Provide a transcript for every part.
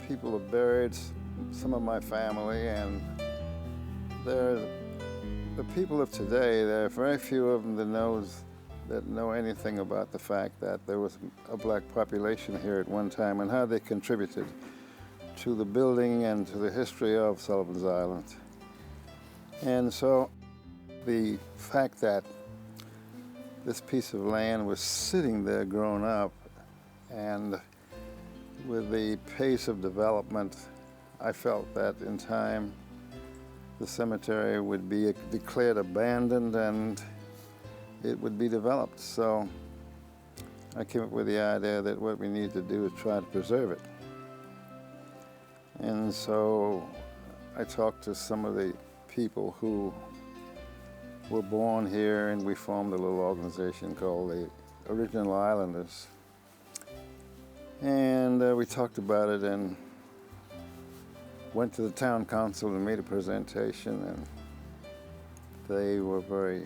people have buried some of my family, and the people of today, there are very few of them that know anything about the fact that there was a black population here at one time and how they contributed to the building and to the history of Sullivan's Island. And so the fact that this piece of land was sitting there grown up, and with the pace of development, I felt that in time the cemetery would be declared abandoned and it would be developed. So I came up with the idea that what we need to do is try to preserve it. And so I talked to some of the people who were born here, and we formed a little organization called the Original Islanders. And we talked about it and went to the town council and made a presentation, and they were very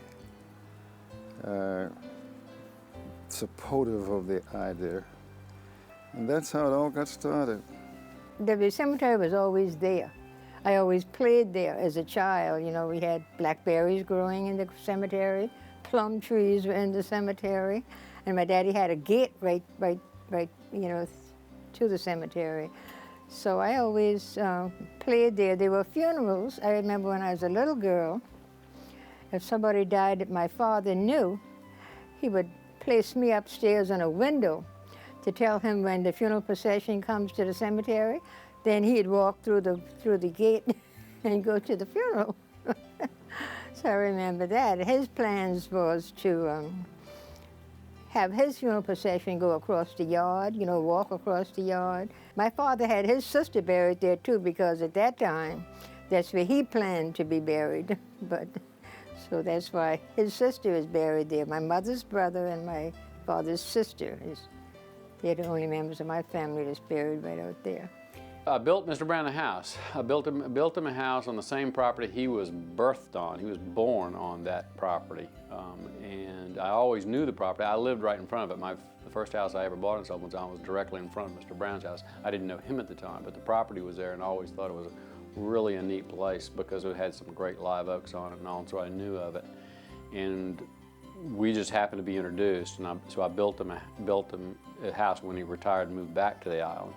supportive of the idea. And that's how it all got started. The cemetery was always there. I always played there as a child. You know, we had blackberries growing in the cemetery, plum trees were in the cemetery, and my daddy had a gate right, you know, to the cemetery. So I always played there. There were funerals. I remember when I was a little girl, if somebody died that my father knew, he would place me upstairs on a window to tell him when the funeral procession comes to the cemetery, then he'd walk through the gate and go to the funeral. So I remember that. His plans was to have his funeral procession go across the yard, you know, walk across the yard. My father had his sister buried there too, because at that time, that's where he planned to be buried. But so that's why his sister is buried there. My mother's brother and my father's sister they're the only members of my family that's buried right out there. I built Mr. Brown a house. I built him a house on the same property he was birthed on. He was born on that property. And I always knew the property. I lived right in front of it. The first house I ever bought in Sullivan's Island was directly in front of Mr. Brown's house. I didn't know him at the time, but the property was there, and I always thought it was really a neat place because it had some great live oaks on it and all, so I knew of it. And we just happened to be introduced, and so I built him a house when he retired and moved back to the island.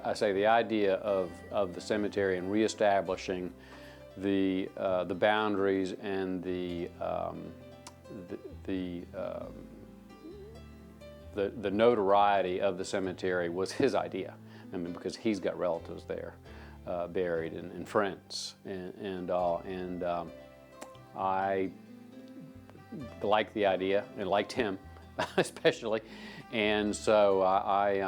I say the idea of the cemetery and reestablishing the boundaries and the notoriety of the cemetery was his idea. I mean, because he's got relatives there buried and friends and all. And I liked the idea and liked him especially. And so I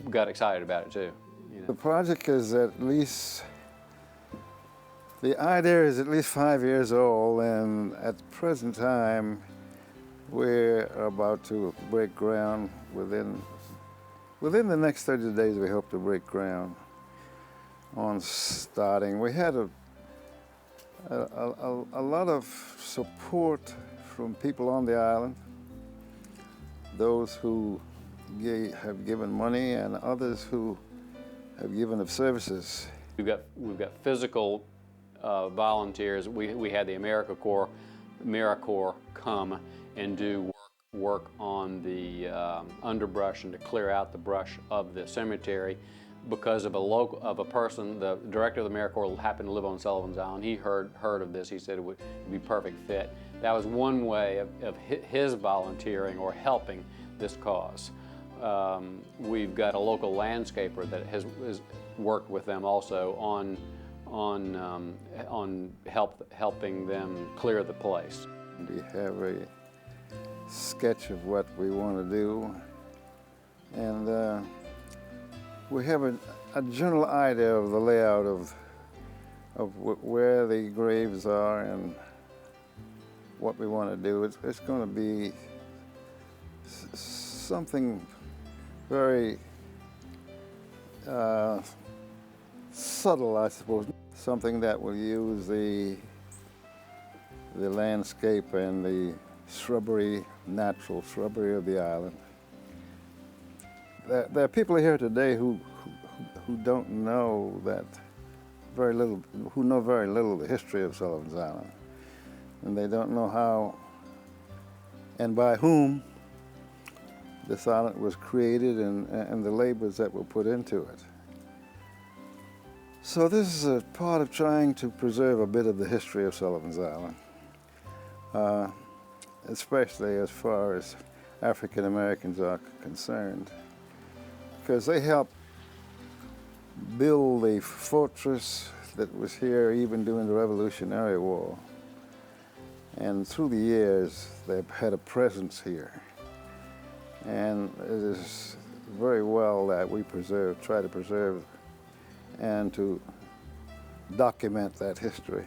got excited about it too. You know. The project is the idea is at least 5 years old, and at the present time, we're about to break ground. Within the next 30 days, we hope to break ground on starting. We had a lot of support from people on the island, those who have given money and others who have given of services. We've got physical volunteers. We had the AmeriCorps come and do work on the underbrush and to clear out the brush of the cemetery because of a person. The director of the AmeriCorps happened to live on Sullivan's Island. He heard of this. He said it would be a perfect fit. That was one way of his volunteering or helping this cause. We've got a local landscaper that has worked with them also on helping them clear the place. We have a sketch of what we want to do, and we have a general idea of the layout of where the graves are and what we want to do. It's going to be something very subtle, I suppose. Something that will use the landscape and the shrubbery, natural shrubbery of the island. There are people here today who who don't know that very little, who know very little of the history of Sullivan's Island. And they don't know how and by whom this island was created and the labors that were put into it. So this is a part of trying to preserve a bit of the history of Sullivan's Island, especially as far as African Americans are concerned, because they helped build a fortress that was here even during the Revolutionary War. And through the years, they've had a presence here. And it is very well that we try to preserve and to document that history.